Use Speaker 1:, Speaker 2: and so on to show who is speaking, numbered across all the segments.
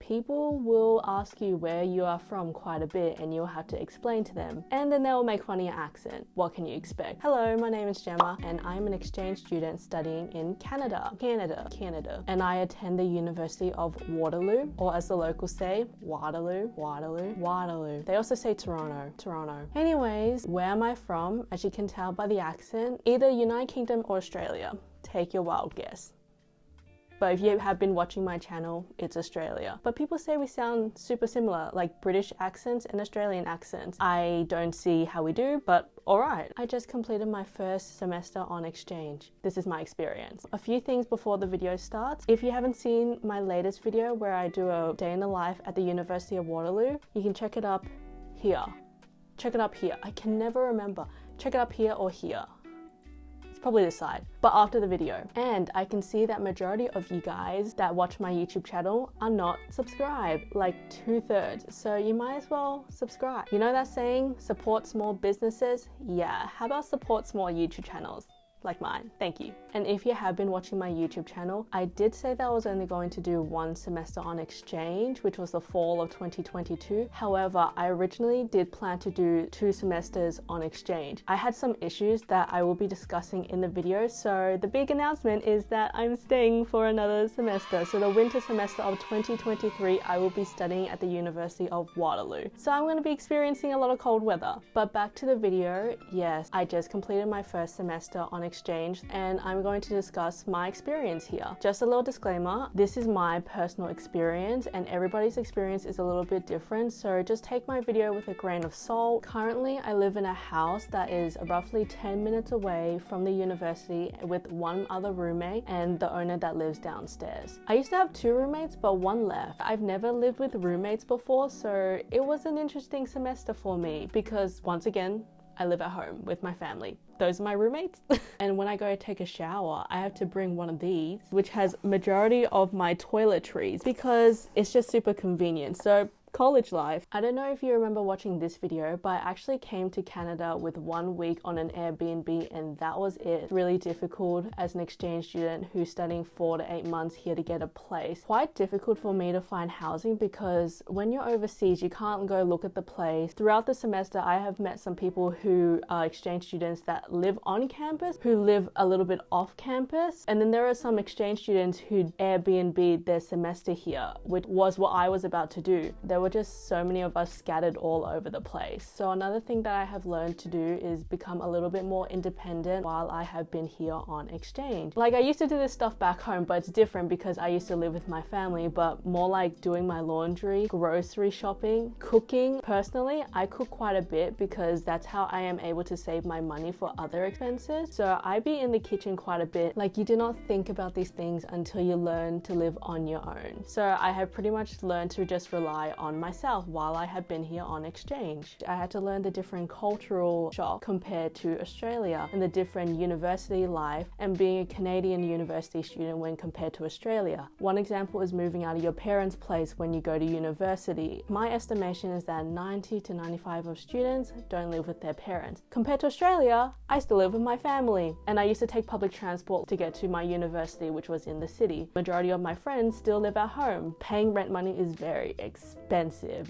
Speaker 1: people will ask you where you are from quite a bit and you'll have to explain to them, and then they'll make fun of your accent. What can you expect? Hello, my name is Gemma and I'm an exchange student studying in Canada, and I attend the University of Waterloo, or as the locals say, Waterloo. They also say Toronto. Anyways, where am I from? As you can tell by the accent, either United Kingdom or Australia. Take your wild guess. But if you have been watching my channel, it's Australia. But people say we sound super similar, like British accents and Australian accents. I don't see how we do, but alright. I just completed my first semester on exchange. This is my experience. A few things before the video starts. If you haven't seen my latest video where I do a day in the life at the University of Waterloo, you can check it up here. Check it up here. I can never remember. Check it up here or here. Probably this side, but after the video. And I can see that majority of you guys that watch my YouTube channel are not subscribed, like 2/3. So you might as well subscribe. You know that saying, support small businesses? Yeah, how about support small YouTube channels? Like mine. Thank you. And if you have been watching my YouTube channel, I did say that I was only going to do one semester on exchange, which was the fall of 2022. However, I originally did plan to do 2 semesters on exchange. I had some issues that I will be discussing in the video, so the big announcement is that I'm staying for another semester. So the winter semester of 2023, I will be studying at the University of Waterloo. So I'm going to be experiencing a lot of cold weather. But back to the video, yes, I just completed my first semester on exchange and I'm going to discuss my experience here. Just a little disclaimer, this is my personal experience and everybody's experience is a little bit different, so just take my video with a grain of salt. Currently, I live in a house that is roughly 10 minutes away from the university with one other roommate and the owner that lives downstairs. I used to have 2 roommates, but one left. I've never lived with roommates before, so it was an interesting semester for me because once again, I live at home with my family. Those are my roommates. And when I go take a shower, I have to bring one of these, which has majority of my toiletries because it's just super convenient. So college life. I don't know if you remember watching this video, but I actually came to Canada with 1 week on an Airbnb and that was it. Really difficult as an exchange student who's studying 4 to 8 months here to get a place. Quite difficult for me to find housing because when you're overseas, you can't go look at the place. Throughout the semester, I have met some people who are exchange students that live on campus, who live a little bit off campus. And then there are some exchange students who Airbnb'd their semester here, which was what I was about to do. There were just so many of us scattered all over the place. So another thing that I have learned to do is become a little bit more independent while I have been here on exchange. Like I used to do this stuff back home, but it's different because I used to live with my family, but more like doing my laundry, grocery shopping, cooking. Personally, I cook quite a bit because that's how I am able to save my money for other expenses. So I be in the kitchen quite a bit. Like you do not think about these things until you learn to live on your own. So I have pretty much learned to just rely on myself while I have been here on exchange. I had to learn the different cultural shock compared to Australia and the different university life and being a Canadian university student when compared to Australia. One example is moving out of your parents' place when you go to university. My estimation is that 90 to 95% of students don't live with their parents. Compared to Australia, I still live with my family and I used to take public transport to get to my university, which was in the city. Majority of my friends still live at home. Paying rent money is very expensive.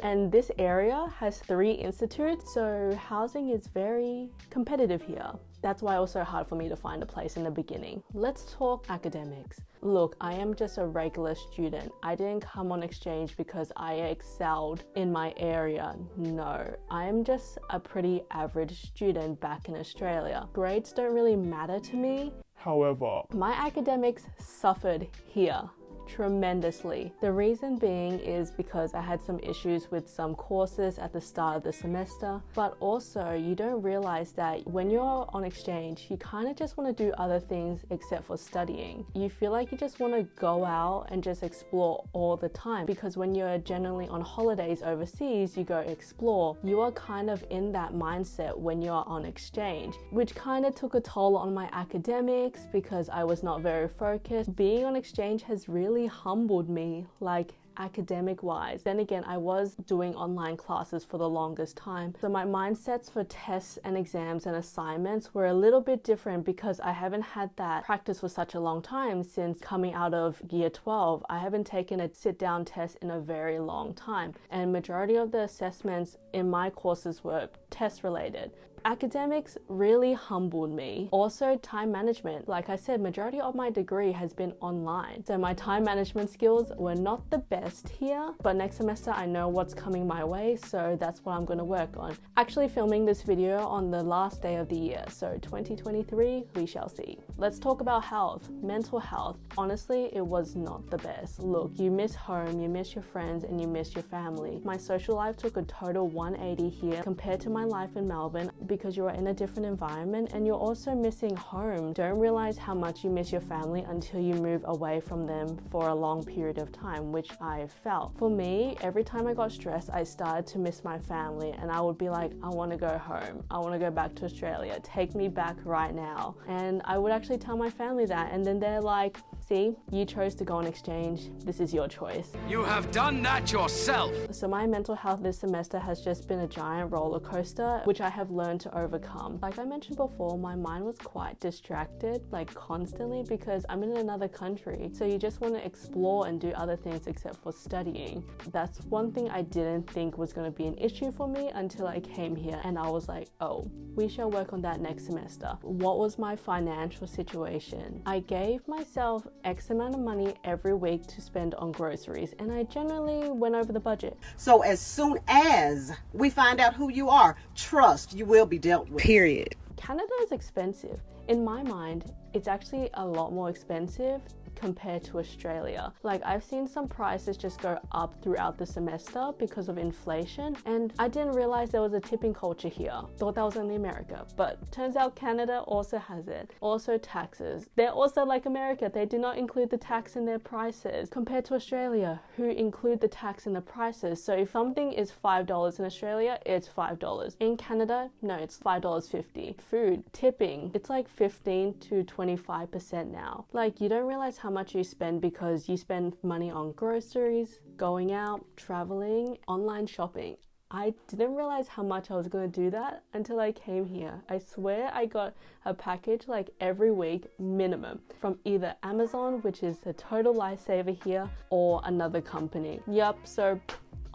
Speaker 1: And this area has 3 institutes, so housing is very competitive here. That's why it was so hard for me to find a place in the beginning. Let's talk academics. Look, I am just a regular student. I didn't come on exchange because I excelled in my area. No, I am just a pretty average student back in Australia. Grades don't really matter to me. However, my academics suffered here tremendously. The reason being is because I had some issues with some courses at the start of the semester, but also you don't realize that when you're on exchange, you kind of just want to do other things except for studying. You feel like you just want to go out and just explore all the time because when you're generally on holidays overseas, you go explore. You are kind of in that mindset when you're on exchange, which kind of took a toll on my academics because I was not very focused. Being on exchange has really humbled me, like academic wise. Then again, I was doing online classes for the longest time, so my mindsets for tests and exams and assignments were a little bit different because I haven't had that practice for such a long time. Since coming out of year 12, I haven't taken a sit down test in a very long time, and majority of the assessments in my courses were test related. Academics really humbled me. Also, time management. Like I said, majority of my degree has been online. So my time management skills were not the best here, but next semester I know what's coming my way, so that's what I'm going to work on. Actually filming this video on the last day of the year, so 2023, we shall see. Let's talk about health, mental health. Honestly, it was not the best. Look, you miss home, you miss your friends, and you miss your family. My social life took a total 180 here compared to my life in Melbourne, because you are in a different environment and you're also missing home. Don't realize how much you miss your family until you move away from them for a long period of time, which I felt. For me, every time I got stressed, I started to miss my family, and I would be like, I want to go home. I want to go back to Australia. Take me back right now. And I would actually tell my family that, and then they're like, see, you chose to go on exchange. This is your choice.
Speaker 2: You have done that yourself.
Speaker 1: So my mental health this semester has just been a giant roller coaster, which I have learned to overcome. Like I mentioned before, my mind was quite distracted, like constantly, because I'm in another country. So you just want to explore and do other things except for studying. That's one thing I didn't think was going to be an issue for me until I came here, and I was like, oh, we shall work on that next semester. What was my financial situation? I gave myself X amount of money every week to spend on groceries, and I generally went over the budget.
Speaker 3: So as soon as we find out who you are, trust you will be dealt with. Period.
Speaker 1: Canada is expensive. In my mind, it's actually a lot more expensive compared to Australia. Like, I've seen some prices just go up throughout the semester because of inflation, and I didn't realize there was a tipping culture here. Thought that was only America, but turns out Canada also has it. Also taxes. They're also like America. They do not include the tax in their prices compared to Australia, who include the tax in the prices. So if something is $5 in Australia, it's $5. In Canada, no, it's $5.50. Food, tipping, it's like 15 to 25% now. Like, you don't realize how much you spend because you spend money on groceries, going out, traveling, online shopping. I didn't realize how much I was going to do that until I came here. I swear I got a package like every week minimum from either Amazon, which is a total lifesaver here, or another company. Yup, so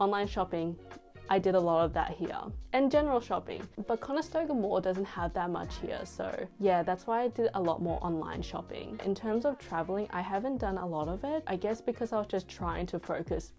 Speaker 1: online shopping. I did a lot of that here, and general shopping, but Conestoga Mall doesn't have that much here, so yeah, that's why I did a lot more online shopping. In terms of traveling, I haven't done a lot of it, I guess because I was just trying to focus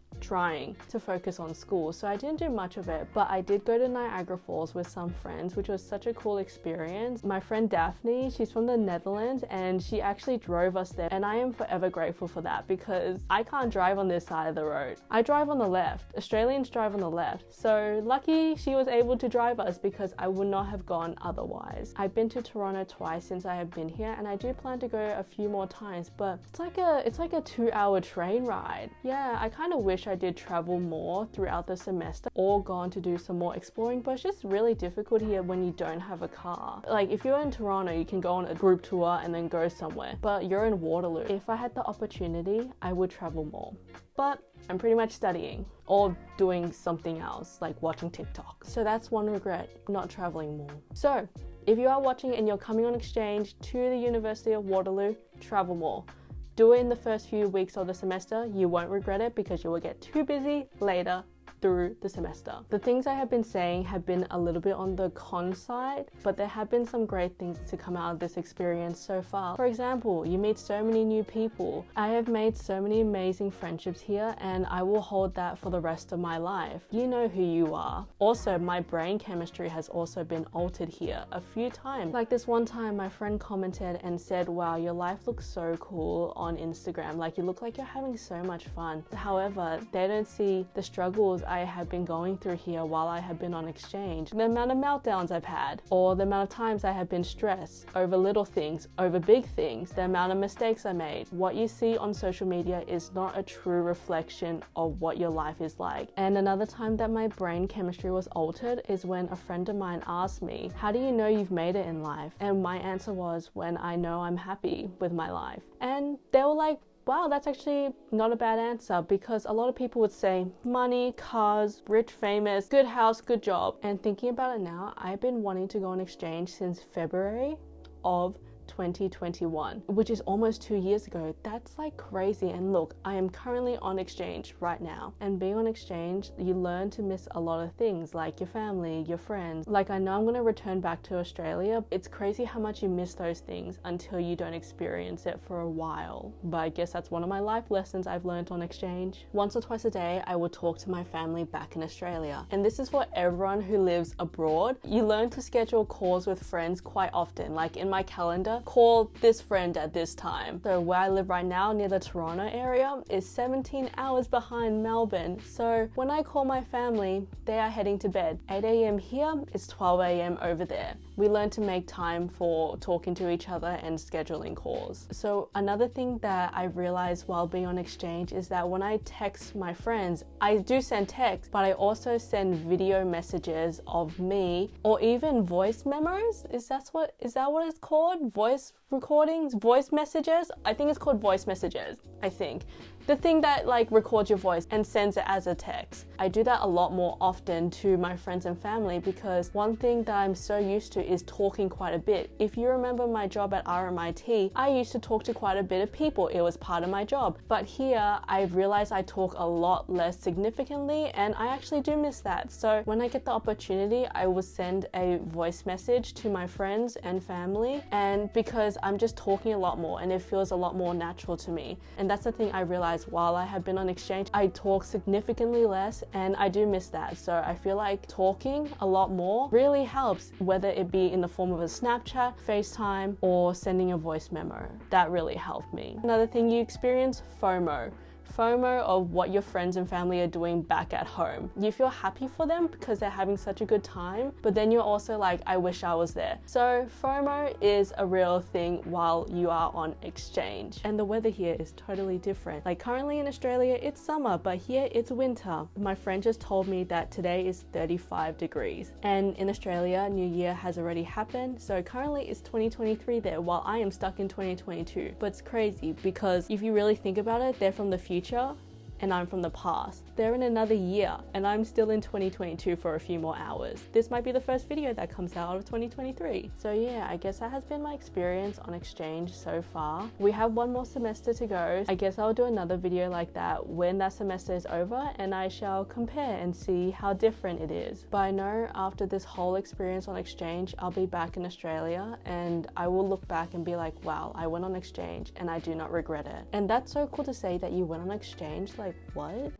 Speaker 1: on school, so I didn't do much of it. But I did go to Niagara Falls with some friends, which was such a cool experience. My friend Daphne, she's from the Netherlands, and she actually drove us there, and I am forever grateful for that because I can't drive on this side of the road. I drive on the left. Australians drive on the left, so lucky she was able to drive us because I would not have gone otherwise. I've been to Toronto twice since I have been here, and I do plan to go a few more times, but it's like a 2-hour train ride. Yeah, I kind of wish I did travel more throughout the semester or gone to do some more exploring, but it's just really difficult here when you don't have a car. Like, if you're in Toronto, you can go on a group tour and then go somewhere, but you're in Waterloo. If I had the opportunity, I would travel more, but I'm pretty much studying or doing something else like watching TikTok. So that's one regret, not traveling more. So if you are watching and you're coming on exchange to the University of Waterloo, travel more. Do it in the first few weeks of the semester. You won't regret it because you will get too busy later through the semester. The things I have been saying have been a little bit on the con side, but there have been some great things to come out of this experience so far. For example, you meet so many new people. I have made so many amazing friendships here, and I will hold that for the rest of my life. You know who you are. Also, my brain chemistry has also been altered here a few times. Like this one time, my friend commented and said, wow, your life looks so cool on Instagram. Like, you look like you're having so much fun. However, they don't see the struggles I have been going through here while I have been on exchange. The amount of meltdowns I've had, or the amount of times I have been stressed over little things, over big things, the amount of mistakes I made. What you see on social media is not a true reflection of what your life is like. And another time that my brain chemistry was altered is when a friend of mine asked me, how do you know you've made it in life? And my answer was, when I know I'm happy with my life. And they were like, wow, that's actually not a bad answer, because a lot of people would say money, cars, rich, famous, good house, good job. And thinking about it now, I've been wanting to go on exchange since February of 2021, which is almost 2 years ago. That's like crazy. And look, I am currently on exchange right now, and being on exchange, you learn to miss a lot of things, like your family, your friends. Like, I know I'm going to return back to Australia. It's crazy how much you miss those things until you don't experience it for a while. But I guess that's one of my life lessons I've learned on exchange. Once or twice a day, I will talk to my family back in Australia, and this is for everyone who lives abroad. You learn to schedule calls with friends quite often. Like in my calendar, call this friend at this time. So where I live right now, near the Toronto area, is 17 hours behind Melbourne. So when I call my family, they are heading to bed. 8 a.m. here is 12 a.m. over there. We learn to make time for talking to each other and scheduling calls. So another thing that I realized while being on exchange is that when I text my friends, I do send texts, but I also send video messages of me, or even voice memos. Is that what it's called? Voice recordings, voice messages. I think it's called voice messages. I think the thing that like records your voice and sends it as a text. I do that a lot more often to my friends and family, because one thing that I'm so used to is talking quite a bit. If you remember my job at RMIT, I used to talk to quite a bit of people. It was part of my job. But here I realized I talk a lot less significantly, and I actually do miss that. So when I get the opportunity, I will send a voice message to my friends and family, and because I'm just talking a lot more and it feels a lot more natural to me. And that's the thing I realized while I have been on exchange. I talk significantly less, and I do miss that. So I feel like talking a lot more really helps, whether it be in the form of a Snapchat, FaceTime, or sending a voice memo. That really helped me. Another thing you experience, FOMO. FOMO of what your friends and family are doing back at home. You feel happy for them because they're having such a good time, but then you're also like, I wish I was there. So FOMO is a real thing while you are on exchange. And the weather here is totally different. Like currently in Australia, it's summer, but here it's winter. My friend just told me that today is 35 degrees. And in Australia, New Year has already happened. So currently it's 2023 there, while I am stuck in 2022. But it's crazy because if you really think about it, they're from the future and I'm from the past. They're in another year and I'm still in 2022 for a few more hours. This might be the first video that comes out of 2023. So yeah, I guess that has been my experience on exchange so far. We have one more semester to go. I guess I'll do another video like that when that semester is over, and I shall compare and see how different it is. But I know after this whole experience on exchange, I'll be back in Australia and I will look back and be like, wow, I went on exchange and I do not regret it. And that's so cool to say that you went on exchange. Like, what?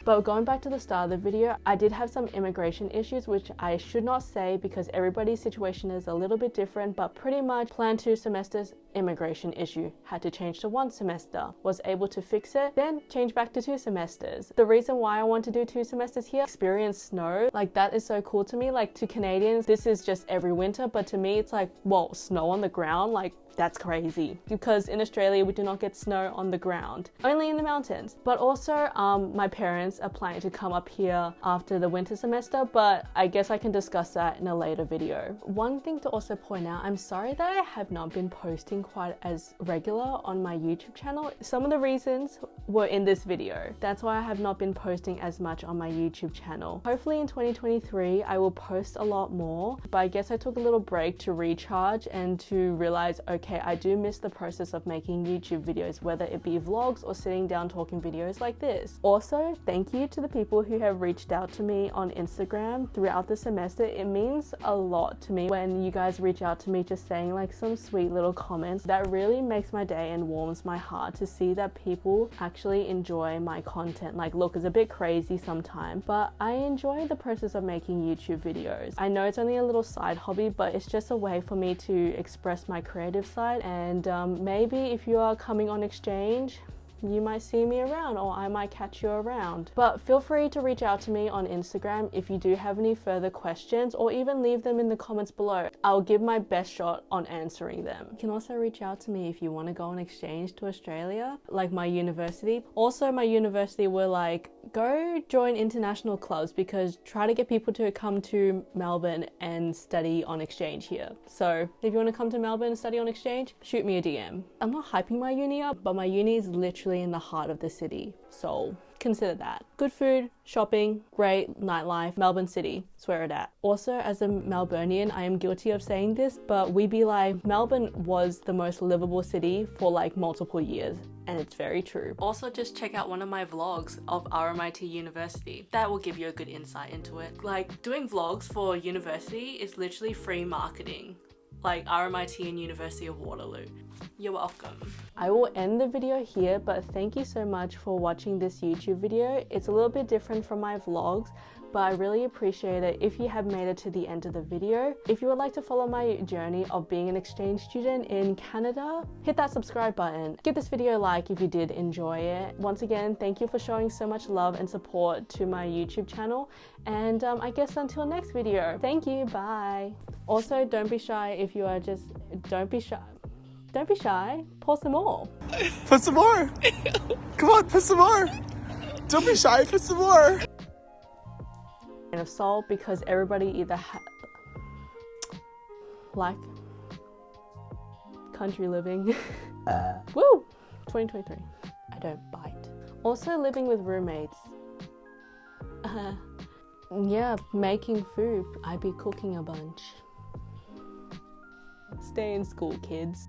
Speaker 1: But going back to the start of the video, I did have some immigration issues, which I should not say because everybody's situation is a little bit different, but pretty much planned 2 semesters, immigration issue, had to change to 1 semester, was able to fix it, then change back to 2 semesters. The reason why I want to do 2 semesters here, experience snow, like that is so cool to me. Like to Canadians, this is just every winter, but to me it's like, whoa, snow on the ground, like that's crazy, because in Australia we do not get snow on the ground, only in the mountains. But also my parents are planning to come up here after the winter semester, but I guess I can discuss that in a later video. One thing to also point out, I'm sorry that I have not been posting quite as regular on my YouTube channel. Some of the reasons were in this video. That's why I have not been posting as much on my YouTube channel. Hopefully in 2023 I will post a lot more, but I guess I took a little break to recharge and to realize, okay, I do miss the process of making YouTube videos, whether it be vlogs or sitting down talking videos like this. Also, thank you to the people who have reached out to me on Instagram throughout the semester. It means a lot to me when you guys reach out to me just saying like some sweet little comments. That really makes my day and warms my heart to see that people actually enjoy my content. Like, look, it's a bit crazy sometimes, but I enjoy the process of making YouTube videos. I know it's only a little side hobby, but it's just a way for me to express my creative side. And maybe if you are coming on exchange, you might see me around, or I might catch you around. But feel free to reach out to me on Instagram if you do have any further questions, or even leave them in the comments below. I'll give my best shot on answering them. You can also reach out to me if you want to go on exchange to Australia, like my university. Also, my university were like, go join international clubs, because try to get people to come to Melbourne and study on exchange here. So if you want to come to Melbourne and study on exchange, shoot me a DM. I'm not hyping my uni up, but my uni is literally in the heart of the city, so consider that. Good food, shopping, great nightlife, Melbourne City, swear it at. Also, as a Melburnian, I am guilty of saying this, but we be like, Melbourne was the most livable city for like multiple years, and it's very true. Also, just check out one of my vlogs of RMIT University. That will give you a good insight into it. Like, doing vlogs for university is literally free marketing. Like RMIT and University of Waterloo. You're welcome. I will end the video here, but thank you so much for watching this YouTube video. It's a little bit different from my vlogs, but I really appreciate it if you have made it to the end of the video. If you would like to follow my journey of being an exchange student in Canada, hit that subscribe button. Give this video a like if you did enjoy it. Once again, thank you for showing so much love and support to my YouTube channel. And I guess until next video, thank you, bye. Also, don't be shy if you are just, don't be shy. Don't be shy, pour some more.
Speaker 4: Put some more. Come on, put some more. Don't be shy, put some more.
Speaker 1: Of salt, because everybody either like country living. Woo! 2023. I don't bite. Also, living with roommates. Yeah, making food. I be cooking a bunch. Stay in school, kids.